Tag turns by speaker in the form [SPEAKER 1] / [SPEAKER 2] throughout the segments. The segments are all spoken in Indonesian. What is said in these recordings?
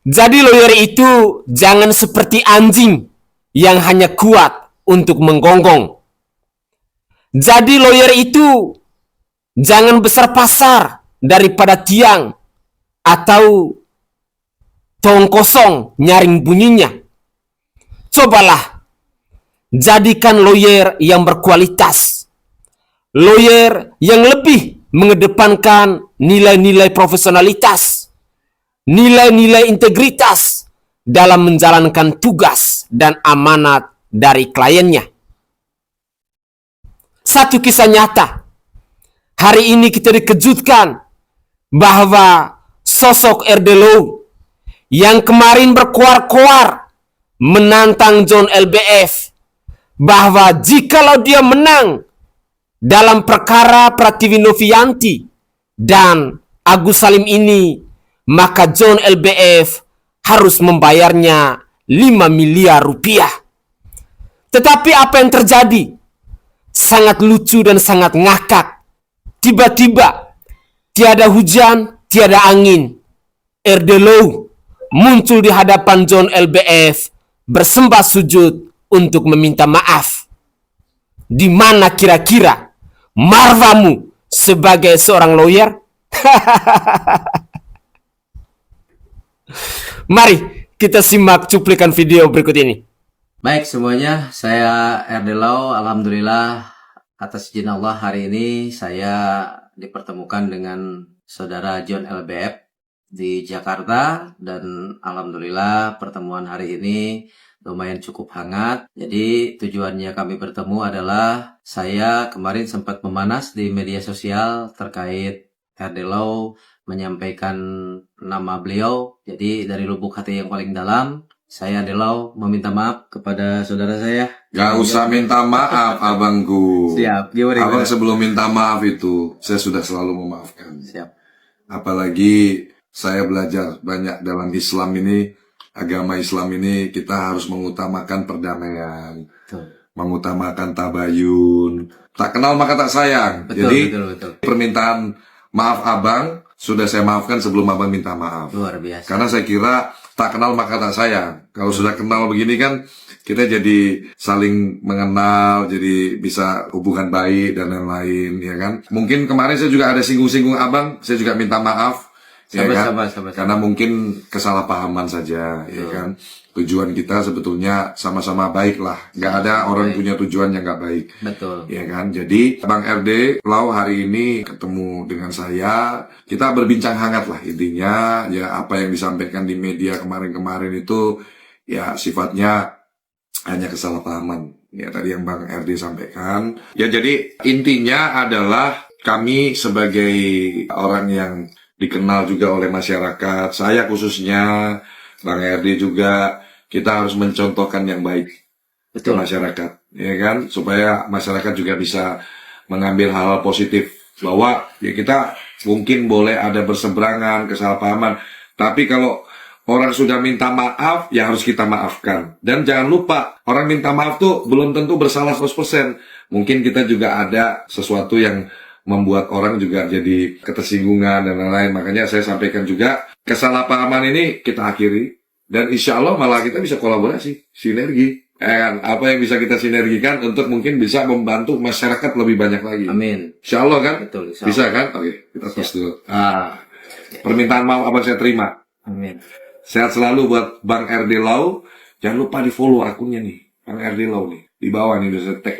[SPEAKER 1] Jadi lawyer itu jangan seperti anjing yang hanya kuat untuk menggonggong. Jadi lawyer itu jangan besar pasar daripada tiang atau tong kosong nyaring bunyinya. Cobalah jadikan lawyer yang berkualitas. Lawyer yang lebih mengedepankan nilai-nilai profesionalitas, nilai-nilai integritas dalam menjalankan tugas dan amanat dari kliennya. Satu kisah nyata. Hari ini kita dikejutkan bahwa sosok RD Low yang kemarin berkoar-koar menantang John LBF bahwa jikalau dia menang dalam perkara Pratiwi Novianti dan Agus Salim ini, maka John LBF harus membayarnya 5 miliar rupiah. Tetapi apa yang terjadi? Sangat lucu dan sangat ngakak. Tiba-tiba, tiada hujan, tiada angin, RD Low muncul di hadapan John LBF bersembah sujud untuk meminta maaf. Di mana kira-kira marwamu sebagai seorang lawyer? Mari kita simak cuplikan video berikut ini.
[SPEAKER 2] Baik semuanya, saya RD Low. Alhamdulillah atas izin Allah hari ini saya dipertemukan dengan saudara John LBF di Jakarta, dan alhamdulillah pertemuan hari ini lumayan cukup hangat. Jadi tujuannya kami bertemu adalah saya kemarin sempat memanas di media sosial terkait RD Low menyampaikan nama beliau. Jadi dari lubuk hati yang paling dalam, saya RD Low meminta maaf kepada saudara saya.
[SPEAKER 3] Gak usah minta maaf abangku.
[SPEAKER 2] Siap. Gimana?
[SPEAKER 3] Abang sebelum minta maaf itu saya sudah selalu memaafkan.
[SPEAKER 2] Siap.
[SPEAKER 3] Apalagi saya belajar banyak dalam Islam ini. Agama Islam ini kita harus mengutamakan perdamaian, mengutamakan tabayun. Tak kenal maka tak sayang.
[SPEAKER 2] Betul,
[SPEAKER 3] Jadi
[SPEAKER 2] betul.
[SPEAKER 3] permintaan maaf abang sudah saya maafkan sebelum abang minta maaf.
[SPEAKER 2] Luar biasa.
[SPEAKER 3] Karena saya kira tak kenal maka tak sayang. Kalau sudah kenal begini kan kita jadi saling mengenal, jadi bisa hubungan baik dan lain-lain, ya kan. Mungkin kemarin saya juga ada singgung-singgung abang, saya juga minta maaf.
[SPEAKER 2] Sabar.
[SPEAKER 3] Karena mungkin kesalahpahaman saja, ya kan. Tujuan kita sebetulnya sama-sama baik lah. Gak ada orang punya tujuan yang gak baik.
[SPEAKER 2] Betul.
[SPEAKER 3] Ya kan. Jadi Bang RD Low hari ini ketemu dengan saya. Kita berbincang hangat lah intinya. Ya apa yang disampaikan di media kemarin-kemarin itu ya sifatnya hanya kesalahpahaman. Ya tadi yang Bang RD sampaikan. Ya jadi intinya adalah kami sebagai orang yang dikenal juga oleh masyarakat, saya khususnya, Bang RD juga, kita harus mencontohkan yang baik ke masyarakat, ya kan, supaya masyarakat juga bisa mengambil hal-hal positif, bahwa ya kita mungkin boleh ada berseberangan, kesalahpahaman, tapi kalau orang sudah minta maaf, ya harus kita maafkan. Dan jangan lupa, orang minta maaf tuh belum tentu bersalah 100%. Mungkin kita juga ada sesuatu yang membuat orang juga jadi ketersinggungan dan lain-lain. Makanya saya sampaikan juga, kesalahpahaman ini kita akhiri. Dan insya Allah malah kita bisa kolaborasi, sinergi. Apa yang bisa kita sinergikan untuk mungkin bisa membantu masyarakat lebih banyak lagi.
[SPEAKER 2] Amin.
[SPEAKER 3] Insya Allah kan?
[SPEAKER 2] Betul, insya Allah.
[SPEAKER 3] Bisa kan? Oke, kita tos dulu. Permintaan maaf abang saya terima.
[SPEAKER 2] Amin.
[SPEAKER 3] Sehat selalu buat Bang RD Low. Jangan lupa di follow akunnya nih, Bang RD Low nih. Di bawah nih udah saya tag.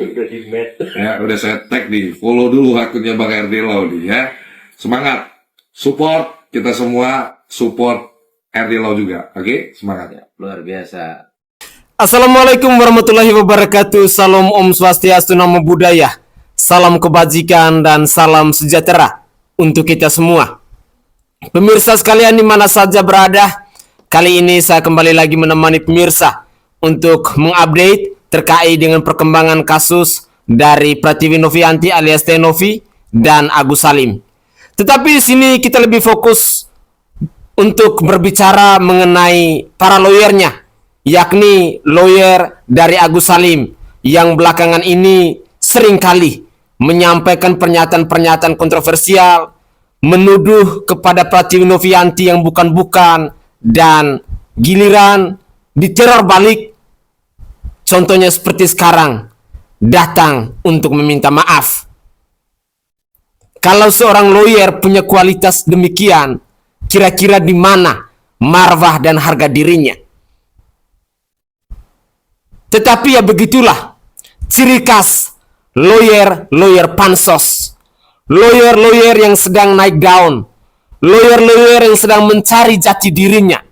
[SPEAKER 3] Ya, udah saya tag nih. Follow dulu akunnya Bang RD Low nih ya. Semangat. Support kita semua, support RD Low juga. Oke? Semangat ya.
[SPEAKER 2] Luar biasa.
[SPEAKER 1] Assalamualaikum warahmatullahi wabarakatuh. Salam Om Swastiastu, Namo Buddhaya. Salam kebajikan dan salam sejahtera untuk kita semua. Pemirsa sekalian di mana saja berada, kali ini saya kembali lagi menemani pemirsa untuk mengupdate terkait dengan perkembangan kasus dari Pratiwi Novianti alias Tenovi dan Agus Salim. Tetapi di sini kita lebih fokus untuk berbicara mengenai para lawyernya, yakni lawyer dari Agus Salim yang belakangan ini seringkali menyampaikan pernyataan-pernyataan kontroversial, menuduh kepada Pratiwi Novianti yang bukan-bukan, dan giliran diteror balik, contohnya seperti sekarang, datang untuk meminta maaf. Kalau seorang lawyer punya kualitas demikian, kira-kira di mana marwah dan harga dirinya? Tetapi ya begitulah ciri khas lawyer pansos, lawyer yang sedang naik daun, lawyer yang sedang mencari jati dirinya,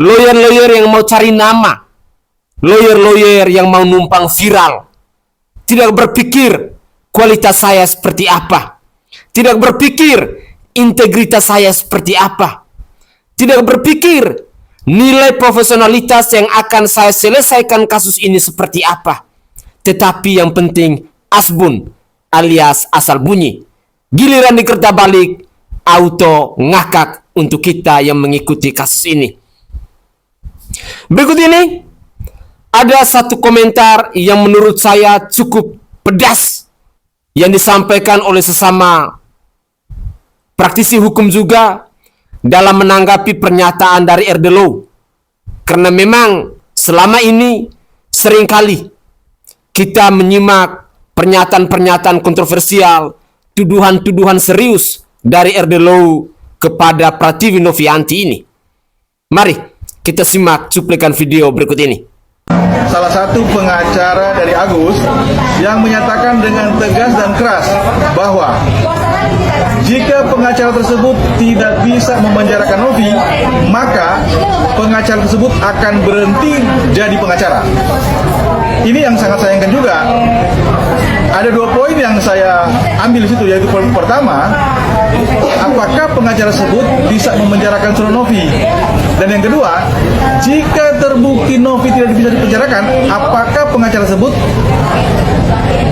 [SPEAKER 1] lawyer yang mau cari nama, lawyer yang mau numpang viral, tidak berpikir kualitas saya seperti apa, tidak berpikir integritas saya seperti apa, tidak berpikir nilai profesionalitas yang akan saya selesaikan kasus ini seperti apa. Tetapi yang penting asbun alias asal bunyi. Giliran dikerta balik, auto ngakak untuk kita yang mengikuti kasus ini. Berikut ini ada satu komentar yang menurut saya cukup pedas yang disampaikan oleh sesama praktisi hukum juga dalam menanggapi pernyataan dari Erdelau. Karena memang selama ini seringkali kita menyimak pernyataan-pernyataan kontroversial, tuduhan-tuduhan serius dari Erdelau kepada Pratiwi Novianti ini. Mari kita simak cuplikan video berikut ini.
[SPEAKER 4] Salah satu pengacara dari Agus yang menyatakan dengan tegas dan keras bahwa jika pengacara tersebut tidak bisa memenjarakan Novi, maka pengacara tersebut akan berhenti jadi pengacara. Ini yang sangat sayangkan juga. Ada 2 poin yang saya ambil di situ, yaitu poin pertama, apakah pengacara tersebut bisa memenjarakan saudara Novi? Dan yang kedua, jika terbukti Novi tidak bisa dipenjarakan, apakah pengacara tersebut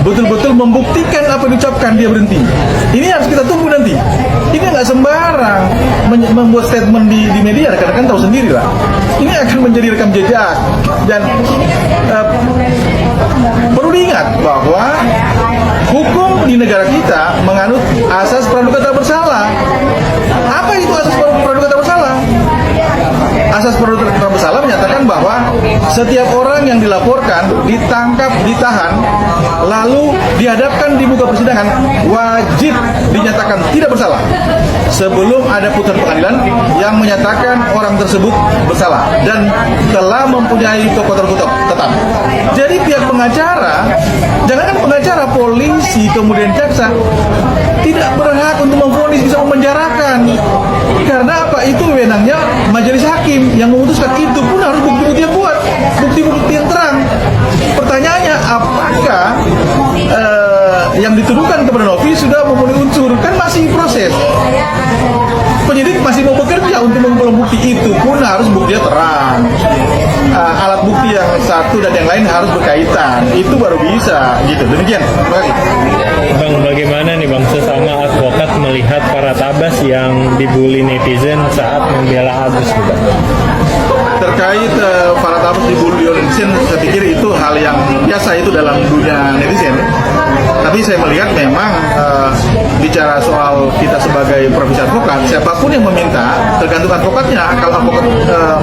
[SPEAKER 4] betul-betul membuktikan apa yang diucapkan dia berhenti? Ini harus kita tunggu nanti. Ini nggak sembarang membuat statement di media, rekan-rekan tahu sendiri lah. Ini akan menjadi rekam jejak dan perlu diingat bahwa hukum di negara kita menganut asas praduga tak bersalah. Apa itu asas praduga tak bersalah? Asas praduga tak bersalah menyatakan bahwa setiap orang yang dilaporkan, ditangkap, ditahan, lalu dihadapkan di muka persidangan, wajib dinyatakan tidak bersalah sebelum ada putusan pengadilan yang menyatakan orang tersebut bersalah dan telah mempunyai pokok tetap. Jadi pihak pengacara, jangankan pengacara, polisi, kemudian jaksa, tidak berhak untuk memvonis, bisa memenjarakan. Karena apa? Itu wewenangnya majelis hakim yang memutuskan. Itu pun harus bukti-bukti yang kuat, bukti-bukti yang terang. Pertanyaannya, apakah yang dituduhkan kepada Novi sudah memenuhi unsur? Kan masih proses. Penyidik masih mau bekerja untuk mengumpulkan bukti, itu pun harus buktinya terang. Alat bukti yang satu dan yang lain harus berkaitan. Itu baru bisa gitu. Demikian. Terima kasih.
[SPEAKER 5] Bang, bagaimana nih Bang sesama advokat melihat para tabas yang dibully netizen saat membela Agus juga?
[SPEAKER 4] Terkait para tabas dibully oleh netizen, saya pikir itu hal yang biasa itu dalam dunia netizen. Tapi saya melihat memang bicara soal kita sebagai profesi advokat, siapapun yang meminta, tergantung advokatnya. Kalau advokat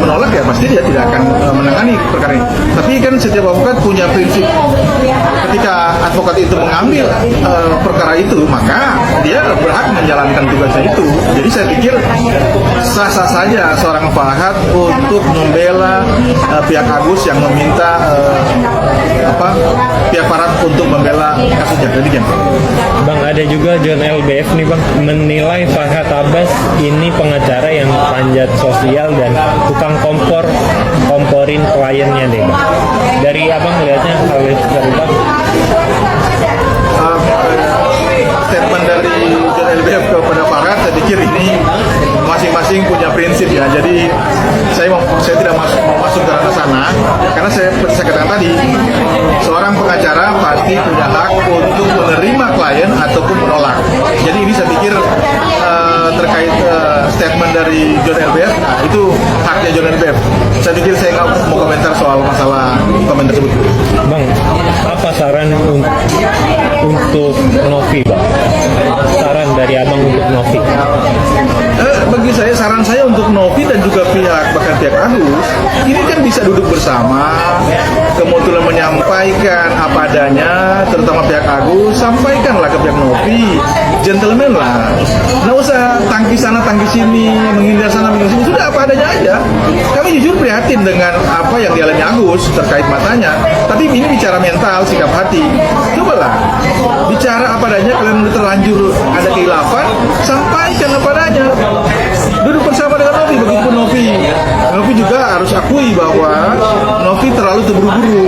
[SPEAKER 4] menolak, ya pasti dia tidak akan menangani perkara ini. Tapi kan setiap advokat punya prinsip. Ketika advokat itu mengambil perkara itu, maka dia berhak menjalankan tugasnya itu. Jadi saya pikir sah-sah saja seorang advokat untuk membela pihak Agus yang meminta pihak Farhad untuk membela kasusnya. Demikian.
[SPEAKER 5] Bang, ada juga John LBF nih Bang menilai Farhad Abbas ini pengacara yang panjat sosial dan tukang komporin kliennya deh Bang. Dari Abang lihatnya hal itu dari Bang?
[SPEAKER 4] Statement dari John LBF kepada Farhad, saya pikir ini masing-masing punya prinsip ya. Jadi saya tidak mau masuk ke ranah sana, karena saya katakan tadi, seorang pengacara pasti punya hak untuk menerima klien ataupun menolak. Jadi ini saya pikir terkait statement dari John LBF, itu haknya John LBF. Saya pikir saya nggak mau komentar soal masalah komen tersebut.
[SPEAKER 5] Bang, apa saran untuk Novi Bang? Saran dari Abang untuk Novi?
[SPEAKER 4] bagi saya, saran saya untuk Novi dan juga bahkan pihak Agus, ini kan bisa duduk bersama, kemudian menyampaikan apa adanya, terutama pihak Agus, sampaikanlah ke pihak Novi, gentleman lah, nggak usah tangki sana tangki sini, menghindar sana menghindar sini, sudah apa adanya aja. Kami jujur prihatin dengan apa yang dialami Agus terkait matanya, tapi ini bicara mental, sikap hati. Cobalah bicara apa adanya, kalian udah terlanjur ada kekhilafan, sampaikan apa adanya. Duduk bersama dengan Novi, begitupun Novi. Novi juga harus akui bahwa Novi terlalu terburu-buru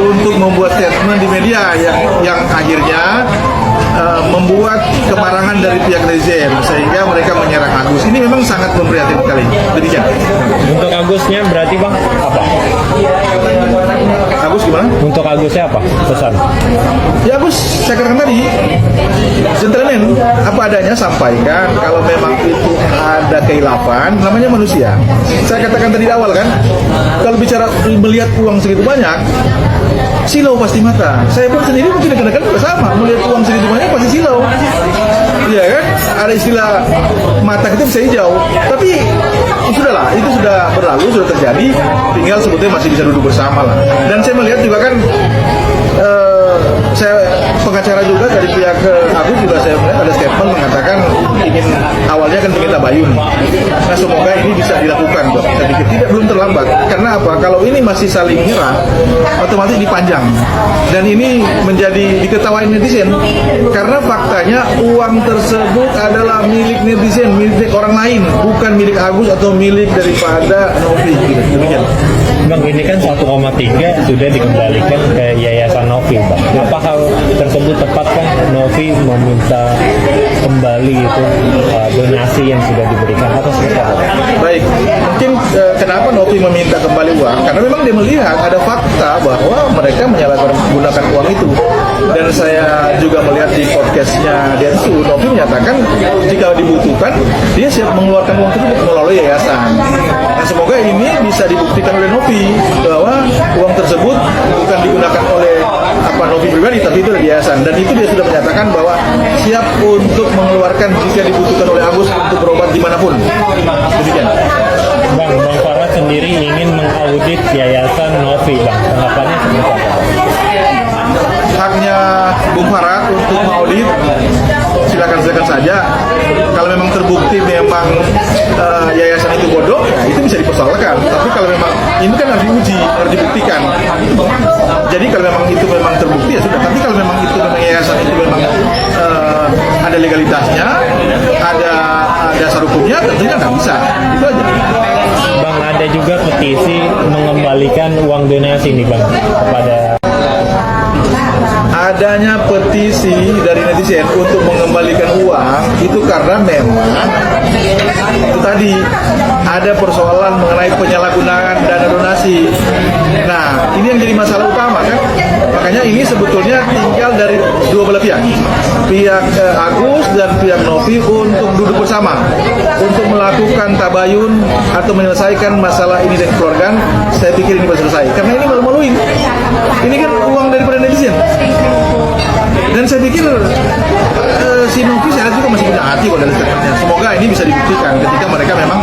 [SPEAKER 4] untuk membuat statement di media yang akhirnya membuat kemarahan dari pihak netizen sehingga mereka menyerang Agus. Ini memang sangat memprihatinkan sekali. Demikian.
[SPEAKER 5] Untuk Agusnya berarti Bang apa?
[SPEAKER 4] Agus gimana?
[SPEAKER 5] Untuk Agusnya apa pesan?
[SPEAKER 4] Ya Agus, saya katakan tadi, gentleman, apa adanya sampaikan. Kalau memang itu ada kekhilafan, namanya manusia. Saya katakan tadi di awal kan, kalau bicara melihat uang segitu banyak, silau pasti mata. Saya pun sendiri mungkin kadang-kadang juga sama, melihat uang segitu banyak pasti silau. Iya kan? Ada istilah mata kita bisa hijau. Tapi sudahlah, itu sudah berlalu, sudah terjadi. Tinggal sebetulnya masih bisa duduk bersama lah. Dan saya melihat juga kan, saya pengacara juga dari pihak Agus juga saya melihat ada statement mengatakan awalnya kan ingin tabayun. Nah semoga ini bisa dilakukan, Dok. Saya pikir belum terlambat. Karena apa? Kalau ini masih saling menyerang, otomatis dipanjang. Dan ini menjadi diketawain netizen. Karena faktanya uang tersebut adalah milik netizen, milik orang lain, bukan milik Agus atau milik daripada Novi. Demikian.
[SPEAKER 5] Bang, ini kan 1,3 sudah dikembalikan ke Yayasan Novi, Bang. Apa hal tersebut tepat kan Novi meminta kembali itu donasi yang sudah diberikan atau seperti apa?
[SPEAKER 4] Baik, mungkin kenapa Novi meminta kembali uang? Karena memang dia melihat ada fakta bahwa mereka menyalahgunakan uang itu. Dan saya juga melihat di podcastnya Densu, Novi menyatakan jika dibutuhkan dia siap mengeluarkan uang tersebut melalui yayasan. Nah, semoga ini bisa dibuktikan oleh Novi bahwa uang tersebut bukan digunakan oleh Novi pribadi, tapi itu dari yayasan. Dan itu dia sudah menyatakan bahwa siap untuk mengeluarkan jika dibutuhkan oleh Agus untuk berobat dimanapun. Demikian.
[SPEAKER 5] Bang Farad sendiri ingin mengaudit Yayasan Novi, Bang. Tanggapannya seperti apa?
[SPEAKER 4] Haknya Bung Farad untuk mengaudit, silakan saja. Kalau memang terbukti memang yayasan itu bodoh, ya itu bisa dipersoalkan. Tapi kalau memang ini kan harus diuji, harus dibuktikan. Jadi kalau memang itu memang terbukti ya sudah. Tapi kalau memang itu memang yayasan itu memang ada legalitasnya, ada dasar hukumnya, tentunya nggak bisa. Itu aja.
[SPEAKER 5] Bang, ada juga petisi mengembalikan uang donasi nih Bang kepada
[SPEAKER 4] adanya petisi dari netizen untuk mengembalikan uang itu karena memang itu tadi ada persoalan mengenai penyalahgunaan dana donasi. Nah, ini yang jadi masalah utama kan. Makanya ini sebetulnya tinggal dari dua belah pihak Agus dan pihak Novi untuk duduk bersama untuk melakukan tabayun atau menyelesaikan masalah ini dengan keluarga. Saya pikir ini bisa selesai karena ini malu-maluin. Ini kan uang daripada netizen. Dan saya pikir si Novi saya juga masih punya hati kok dari statementnya. Semoga ini bisa dibuktikan ketika mereka memang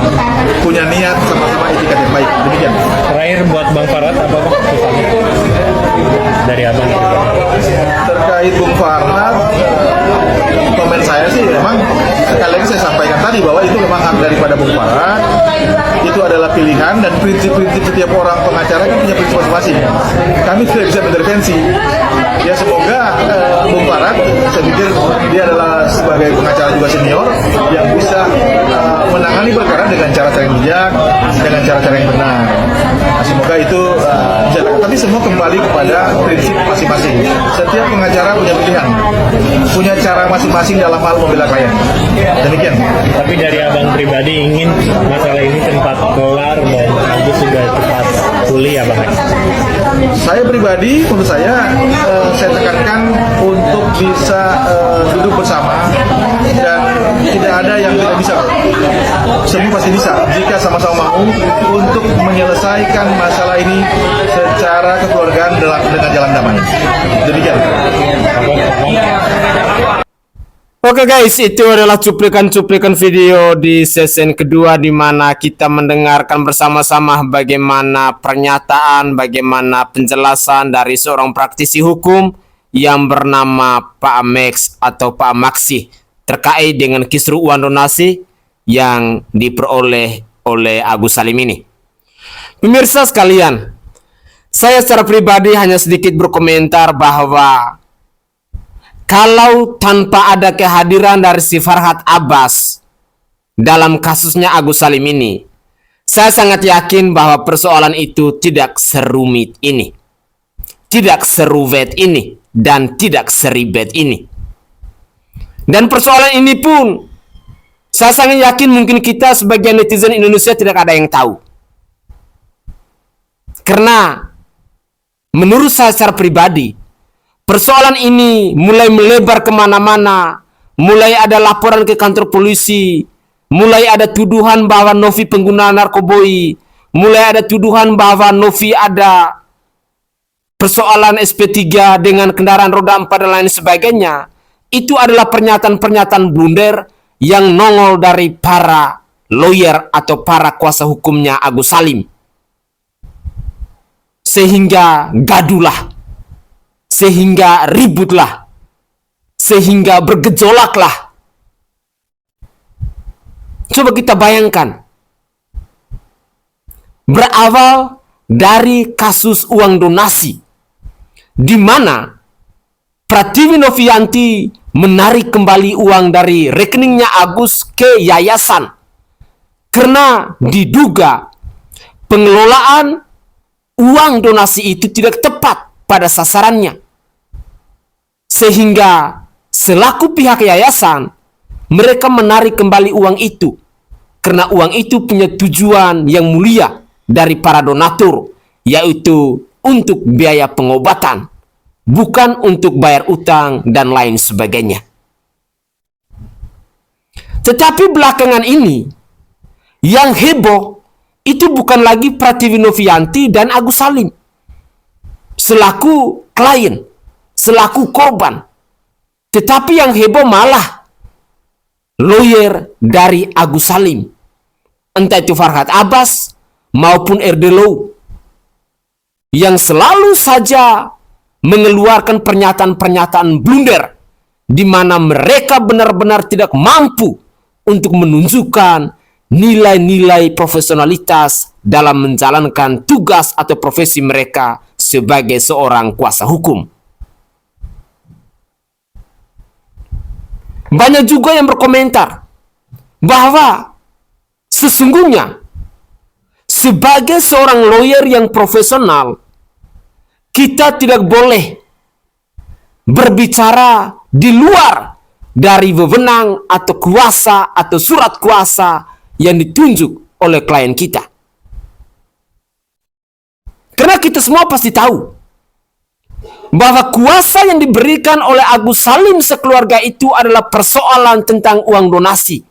[SPEAKER 4] punya niat sama-sama etikat yang baik. Demikian.
[SPEAKER 5] Terakhir buat Bang Farad apa Bang pesannya dari Abang?
[SPEAKER 4] Terkait Bung Farad, komen saya sih memang sekali lagi saya sampaikan tadi bahwa itu memang hak daripada Bung Farad. Itu adalah pilihan dan prinsip-prinsip setiap orang pengacara kan punya prinsip masing-masing. Kami tidak bisa intervensi. Ya semoga Bung Farad, saya pikir dia adalah sebagai pengacara juga senior yang bisa menangani perkara dengan cara-cara yang bijak, dengan cara-cara yang benar. Nah, semoga itu bisa dilakukan. Tapi semua kembali kepada prinsip masing-masing. Setiap pengacara punya pilihan, punya cara masing-masing dalam hal membela klien. Demikian.
[SPEAKER 5] Tapi dari Abang pribadi ingin masalah ini cepat kelar dan Agus sudah cepat pulih ya Bang?
[SPEAKER 4] Saya pribadi, menurut saya tekankan untuk bisa duduk bersama dan tidak ada yang tidak bisa. Semua pasti bisa jika sama-sama mau untuk menyelesaikan masalah ini secara kekeluargaan dengan jalan damai. Demikian.
[SPEAKER 1] Oke guys, itu adalah cuplikan-cuplikan video di season kedua di mana kita mendengarkan bersama-sama bagaimana pernyataan, bagaimana penjelasan dari seorang praktisi hukum yang bernama Pak Max atau Pak Maxi terkait dengan kisru uang donasi yang diperoleh oleh Agus Salim ini. Pemirsa sekalian, saya secara pribadi hanya sedikit berkomentar bahwa kalau tanpa ada kehadiran dari si Farhad Abbas dalam kasusnya Agus Salim ini, saya sangat yakin bahwa persoalan itu tidak serumit ini, tidak seruvet ini, dan tidak seribet ini. Dan persoalan ini pun, saya sangat yakin mungkin kita sebagai netizen Indonesia tidak ada yang tahu. Karena menurut saya secara pribadi, persoalan ini mulai melebar kemana-mana, mulai ada laporan ke kantor polisi, mulai ada tuduhan bahwa Novi pengguna narkoboy, mulai ada tuduhan bahwa Novi ada persoalan SP3 dengan kendaraan roda 4 dan lain sebagainya. Itu adalah pernyataan-pernyataan blunder yang nongol dari para lawyer atau para kuasa hukumnya Agus Salim. Sehingga gadulah, sehingga ributlah, sehingga bergejolaklah. Coba kita bayangkan, berawal dari kasus uang donasi, di mana Pratiwi Novianti menarik kembali uang dari rekeningnya Agus ke yayasan karena diduga pengelolaan uang donasi itu tidak tepat pada sasarannya. Sehingga selaku pihak yayasan, mereka menarik kembali uang itu. Karena uang itu punya tujuan yang mulia dari para donatur, yaitu untuk biaya pengobatan, bukan untuk bayar utang dan lain sebagainya. Tetapi belakangan ini, yang heboh itu bukan lagi Pratiwi Novianti dan Agus Salim selaku klien, selaku korban. Tetapi yang heboh malah lawyer dari Agus Salim, entah itu Farhad Abbas maupun Erdelo, yang selalu saja mengeluarkan pernyataan-pernyataan blunder di mana mereka benar-benar tidak mampu untuk menunjukkan nilai-nilai profesionalitas dalam menjalankan tugas atau profesi mereka sebagai seorang kuasa hukum. Banyak juga yang berkomentar bahwa sesungguhnya sebagai seorang lawyer yang profesional, kita tidak boleh berbicara di luar dari wewenang atau kuasa atau surat kuasa yang ditunjuk oleh klien kita. Karena kita semua pasti tahu bahwa kuasa yang diberikan oleh Agus Salim sekeluarga itu adalah persoalan tentang uang donasi.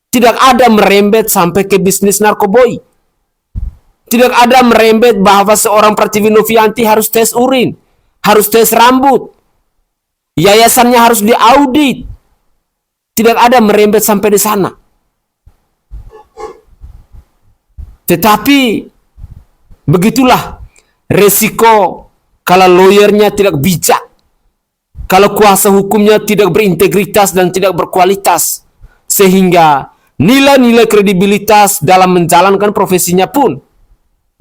[SPEAKER 1] Tidak ada merembet sampai ke bisnis narkoboy. Tidak ada merembet bahwa seorang Pratiwi Novianti harus tes urin, harus tes rambut, yayasannya harus diaudit. Tidak ada merembet sampai di sana. Tetapi begitulah resiko kalau lawyernya tidak bijak, kalau kuasa hukumnya tidak berintegritas dan tidak berkualitas, sehingga nilai-nilai kredibilitas dalam menjalankan profesinya pun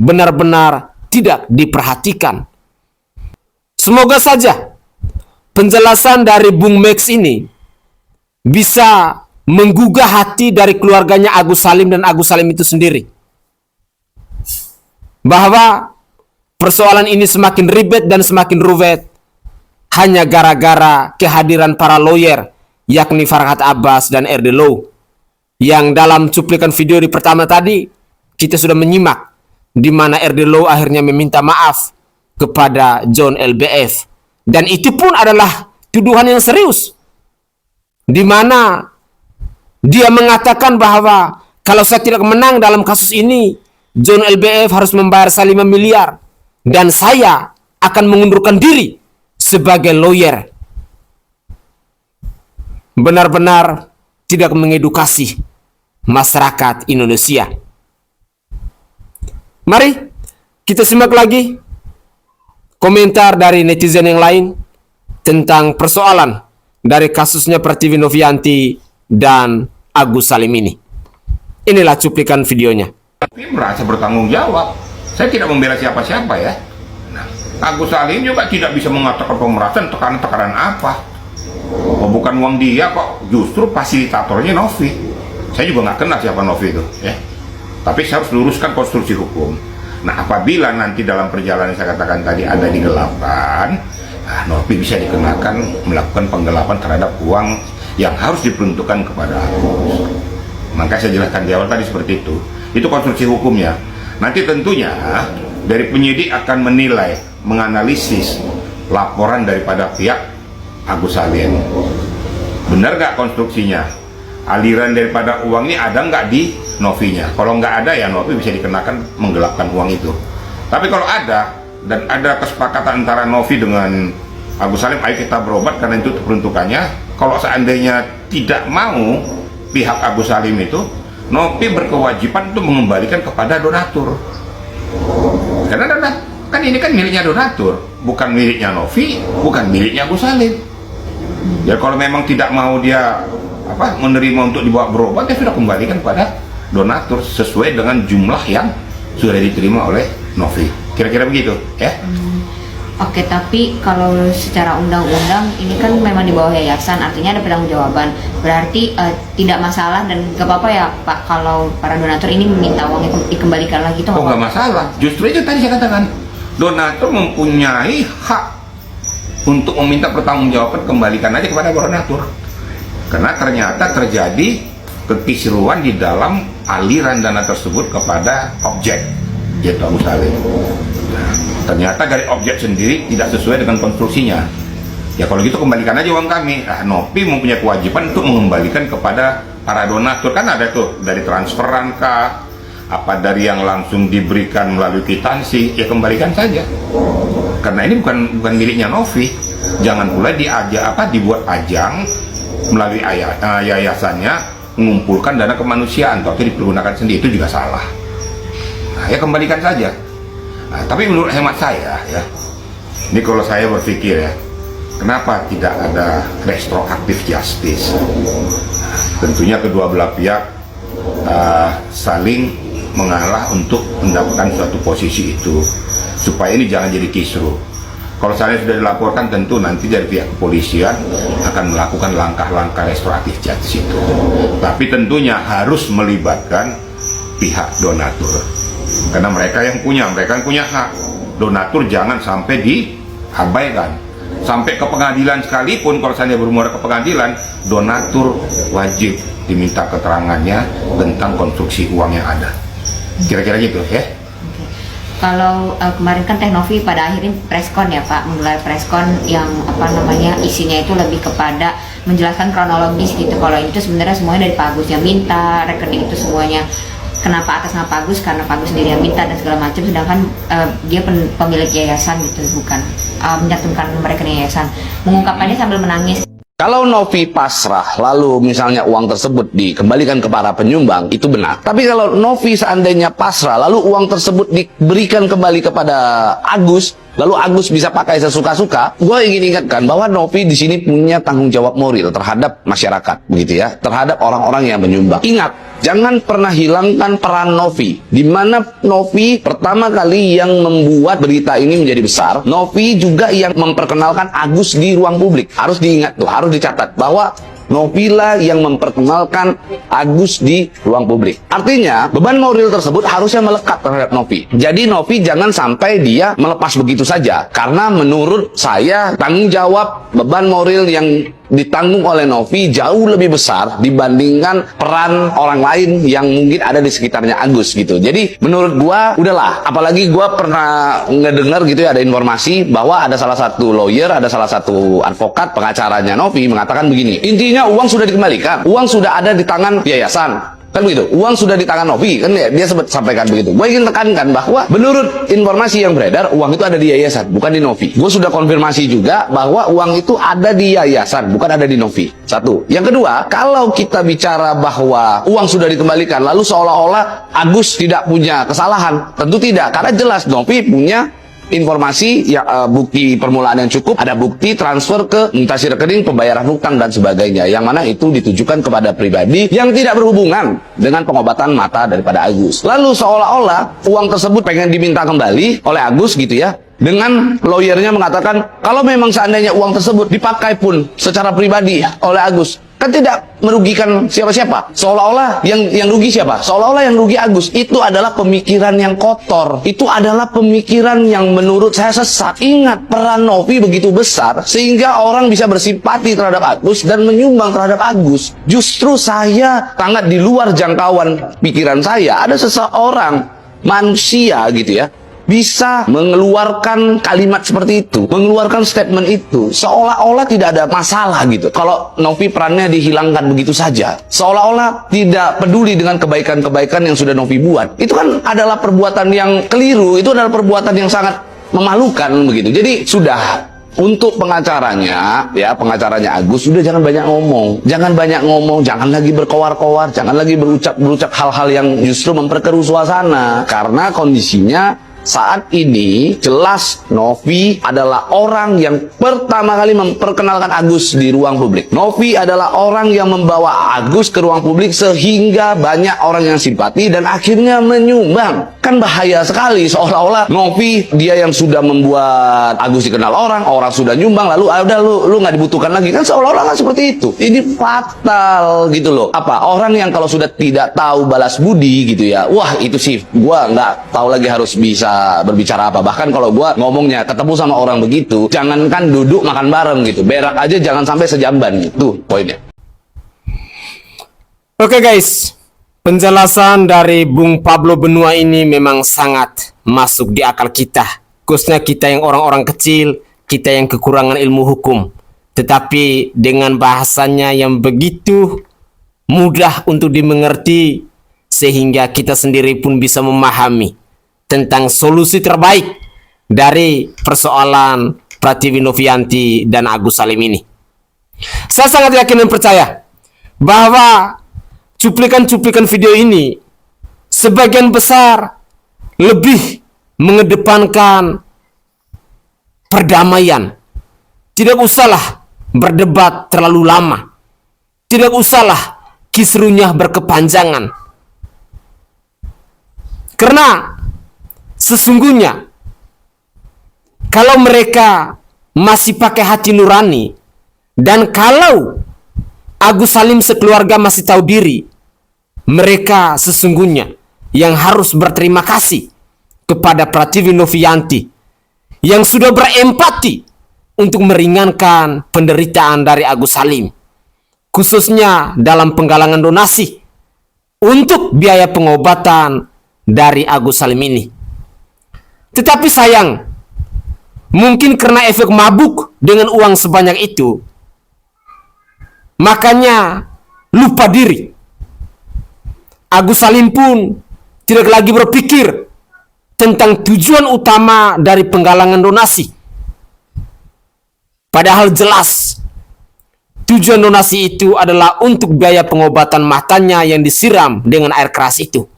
[SPEAKER 1] benar-benar tidak diperhatikan. Semoga saja penjelasan dari Bung Max ini bisa menggugah hati dari keluarganya Agus Salim dan Agus Salim itu sendiri, bahwa persoalan ini semakin ribet dan semakin ruwet hanya gara-gara kehadiran para lawyer, yakni Farhad Abbas dan Erdelo, yang dalam cuplikan video di pertama tadi kita sudah menyimak di mana Erdelo akhirnya meminta maaf kepada John LBF, dan itu pun adalah tuduhan yang serius, di mana dia mengatakan bahwa kalau saya tidak menang dalam kasus ini, John LBF harus membayar saya 5 miliar dan saya akan mengundurkan diri sebagai lawyer. benar-benar tidak mengedukasi masyarakat Indonesia. Mari kita simak lagi komentar dari netizen yang lain tentang persoalan dari kasusnya Pertiwi Novianti dan Agus Salim ini. Inilah cuplikan videonya.
[SPEAKER 6] Tapi merasa bertanggung jawab. Saya tidak membela siapa-siapa ya. Nah, Agus Salim juga tidak bisa mengatakan pemerasan tekanan-tekanan apa. Oh, bukan uang dia kok, justru fasilitatornya Novi. Saya juga nggak kenal siapa Novi itu ya. Tapi saya harus luruskan konstruksi hukum. Nah, apabila nanti dalam perjalanan saya katakan tadi ada digelapan, nah, Novi bisa dikenakan melakukan penggelapan terhadap uang yang harus diperuntukkan kepada Agus. Maka saya jelaskan di awal tadi seperti itu. Itu konstruksi hukumnya. Nanti tentunya dari penyidik akan menilai, menganalisis laporan daripada pihak Agus Salim. Benar nggak konstruksinya? Aliran daripada uang ini ada nggak di Novinya? Kalau nggak ada ya Novi bisa dikenakan menggelapkan uang itu. Tapi kalau ada dan ada kesepakatan antara Novi dengan Agus Salim, ayo kita berobat karena itu peruntukannya. Kalau seandainya tidak mau pihak Agus Salim itu, Novi berkewajiban untuk mengembalikan kepada donatur. Karena kan ini kan miliknya donatur, bukan miliknya Novi, bukan miliknya Agus Salim. Ya kalau memang tidak mau dia menerima untuk dibawa berobat, dia sudah kembalikan pada donatur sesuai dengan jumlah yang sudah diterima oleh Novi. Kira-kira begitu ya.
[SPEAKER 7] Oke, tapi kalau secara undang-undang ini kan memang di bawah yayasan, artinya ada pertanggungjawaban. Berarti tidak masalah dan gak apa-apa ya Pak kalau para donatur ini meminta uangnya dikembalikan lagi itu?
[SPEAKER 6] Oh nggak masalah. Justru itu tadi saya katakan, donatur mempunyai hak untuk meminta pertanggungjawaban, kembalikan aja kepada donatur. Karena ternyata terjadi kekisruan di dalam aliran dana tersebut kepada objek, yaitu Agus Salim. Nah, ternyata dari objek sendiri tidak sesuai dengan konstruksinya. Ya kalau gitu kembalikan aja uang kami. Nah, Novi mempunyai kewajiban untuk mengembalikan kepada para donatur. Kan ada tuh dari transferan kah, apa dari yang langsung diberikan melalui kwitansi, ya kembalikan saja. Karena ini bukan miliknya Novi. Jangan pula dibuat ajang melalui yayasannya mengumpulkan dana kemanusiaan atau dipergunakan sendiri, itu juga salah. Nah, ya kembalikan saja. Nah, tapi menurut hemat saya ya, ini kalau saya berpikir ya, kenapa tidak ada restoratif justice? Nah, tentunya kedua belah pihak saling mengalah untuk mendapatkan suatu posisi itu, supaya ini jangan jadi kisruh. Kalau saya sudah dilaporkan, tentu nanti dari pihak kepolisian akan melakukan langkah-langkah restoratif justice itu. Tapi tentunya harus melibatkan pihak donatur. Karena mereka yang punya hak. Donatur jangan sampai diabaikan. Sampai ke pengadilan sekalipun, kalau saya bermuara ke pengadilan, donatur wajib diminta keterangannya tentang konstruksi uang yang ada. Kira-kira gitu ya.
[SPEAKER 7] Kalau kemarin kan Teh Novi pada akhirnya preskon ya Pak, menggelar preskon yang isinya itu lebih kepada menjelaskan kronologis gitu. Kalau itu sebenarnya semuanya dari Pak Agus yang minta, rekening itu semuanya kenapa atas nama Pak Agus, karena Pak Agus sendiri yang minta dan segala macam, sedangkan dia pemilik yayasan gitu, bukan mencantumkan rekening yayasan. Mengungkapkannya sambil menangis.
[SPEAKER 8] Kalau Novi pasrah, lalu misalnya uang tersebut dikembalikan kepada penyumbang, itu benar. Tapi kalau Novi seandainya pasrah, lalu uang tersebut diberikan kembali kepada Agus, lalu Agus bisa pakai sesuka-suka, gue ingin ingatkan bahwa Novi di sini punya tanggung jawab moral terhadap masyarakat, begitu ya, terhadap orang-orang yang menyumbang. Ingat, jangan pernah hilangkan peran Novi. Di mana Novi pertama kali yang membuat berita ini menjadi besar, Novi juga yang memperkenalkan Agus di ruang publik. Harus diingat tuh, harus dicatat bahwa Novi lah yang memperkenalkan Agus di ruang publik. Artinya, beban moral tersebut harusnya melekat terhadap Novi. Jadi Novi jangan sampai dia melepas begitu saja. Karena menurut saya, tanggung jawab beban moral yang ditanggung oleh Novi jauh lebih besar dibandingkan peran orang lain yang mungkin ada di sekitarnya Agus gitu. Jadi menurut gua udahlah, apalagi gua pernah ngedengar gitu ya, ada informasi bahwa ada salah satu lawyer, ada salah satu advokat pengacaranya Novi mengatakan begini, intinya uang sudah dikembalikan, uang sudah ada di tangan yayasan. Kan begitu, uang sudah di tangan Novi, kan dia sempat sampaikan begitu. Gue ingin tekankan bahwa menurut informasi yang beredar, uang itu ada di yayasan, bukan di Novi. Gue sudah konfirmasi juga bahwa uang itu ada di yayasan, bukan ada di Novi. Satu. Yang kedua, kalau kita bicara bahwa uang sudah dikembalikan, lalu seolah-olah Agus tidak punya kesalahan, tentu tidak, karena jelas Novi punya informasi yang bukti permulaan yang cukup, ada bukti transfer ke mutasi rekening, pembayaran hutang dan sebagainya, yang mana itu ditujukan kepada pribadi yang tidak berhubungan dengan pengobatan mata daripada Agus. Lalu seolah-olah uang tersebut pengen diminta kembali oleh Agus gitu ya, dengan lawyernya mengatakan kalau memang seandainya uang tersebut dipakai pun secara pribadi oleh Agus, kan tidak merugikan siapa-siapa. Seolah-olah yang rugi siapa? Seolah-olah yang rugi Agus. Itu adalah pemikiran yang kotor. Itu adalah pemikiran yang menurut saya sesat. Ingat, peran Novi begitu besar sehingga orang bisa bersimpati terhadap Agus dan menyumbang terhadap Agus. Justru saya sangat di luar jangkauan pikiran saya. Ada seseorang manusia gitu ya, bisa mengeluarkan kalimat seperti itu, mengeluarkan statement itu, seolah-olah tidak ada masalah gitu. Kalau Novi perannya dihilangkan begitu saja, seolah-olah tidak peduli dengan kebaikan-kebaikan yang sudah Novi buat. Itu kan adalah perbuatan yang keliru, itu adalah perbuatan yang sangat memalukan begitu. Jadi sudah, untuk pengacaranya, ya pengacaranya Agus, sudah jangan banyak ngomong, jangan lagi berkoar-koar, jangan lagi berucap hal-hal yang justru memperkeruh suasana. Karena kondisinya saat ini jelas Novi adalah orang yang pertama kali memperkenalkan Agus di ruang publik. Novi adalah orang yang membawa Agus ke ruang publik sehingga banyak orang yang simpati dan akhirnya menyumbang. Kan bahaya sekali, seolah-olah Novi dia yang sudah membuat Agus dikenal orang sudah nyumbang, lalu udah lu nggak dibutuhkan lagi. Kan seolah-olah kan seperti itu. Ini fatal gitu loh. Apa, orang yang kalau sudah tidak tahu balas budi gitu ya, wah itu sih gua nggak tahu lagi harus bisa berbicara apa. Bahkan kalau gua ngomongnya ketemu sama orang begitu, jangankan duduk makan bareng gitu, berak aja jangan sampai sejamban gitu poinnya.
[SPEAKER 1] Oke guys, penjelasan dari Bung Pablo Benua ini memang sangat masuk di akal kita, khususnya kita yang orang-orang kecil, kita yang kekurangan ilmu hukum. Tetapi dengan bahasanya yang begitu mudah untuk dimengerti, sehingga kita sendiri pun bisa memahami tentang solusi terbaik dari persoalan Pratiwi Novianti dan Agus Salim ini. Saya sangat yakin dan percaya bahwa cuplikan-cuplikan video ini sebagian besar lebih mengedepankan perdamaian. Tidak usahlah berdebat terlalu lama. Tidak usahlah kisruhnya berkepanjangan. Karena sesungguhnya kalau mereka masih pakai hati nurani, dan kalau Agus Salim sekeluarga masih tahu diri, mereka sesungguhnya yang harus berterima kasih kepada Pratiwi Novianti yang sudah berempati untuk meringankan penderitaan dari Agus Salim, khususnya dalam penggalangan donasi untuk biaya pengobatan dari Agus Salim ini. Tetapi sayang, mungkin karena efek mabuk dengan uang sebanyak itu, makanya lupa diri. Agus Salim pun tidak lagi berpikir tentang tujuan utama dari penggalangan donasi. Padahal jelas tujuan donasi itu adalah untuk biaya pengobatan matanya yang disiram dengan air keras itu.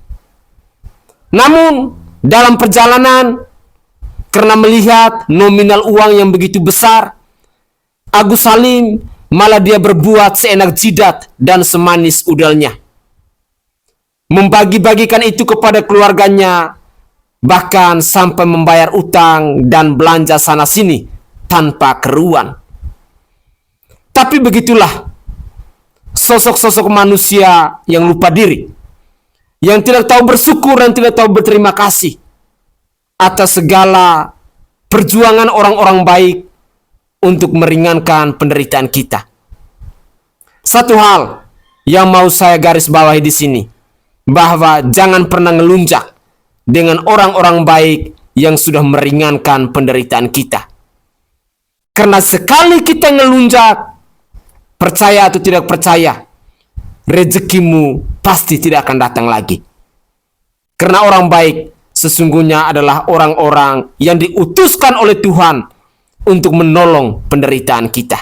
[SPEAKER 1] Namun dalam perjalanan, karena melihat nominal uang yang begitu besar, Agus Salim malah dia berbuat seenak jidat dan semanis udalnya, membagi-bagikan itu kepada keluarganya, bahkan sampai membayar utang dan belanja sana-sini tanpa keruan. Tapi begitulah sosok-sosok manusia yang lupa diri, yang tidak tahu bersyukur dan tidak tahu berterima kasih atas segala perjuangan orang-orang baik untuk meringankan penderitaan kita. Satu hal yang mau saya garis bawahi di sini, bahwa jangan pernah ngelunjak dengan orang-orang baik yang sudah meringankan penderitaan kita. Karena sekali kita ngelunjak, percaya atau tidak percaya, rezekimu pasti tidak akan datang lagi. Karena orang baik sesungguhnya adalah orang-orang yang diutuskan oleh Tuhan untuk menolong penderitaan kita,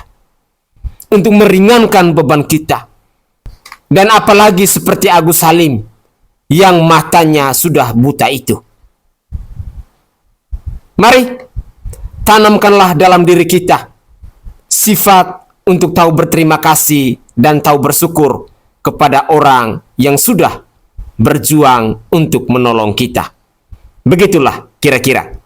[SPEAKER 1] untuk meringankan beban kita. Dan apalagi seperti Agus Salim yang matanya sudah buta itu. Mari tanamkanlah dalam diri kita sifat untuk tahu berterima kasih dan tahu bersyukur kepada orang yang sudah berjuang untuk menolong kita. Begitulah kira-kira.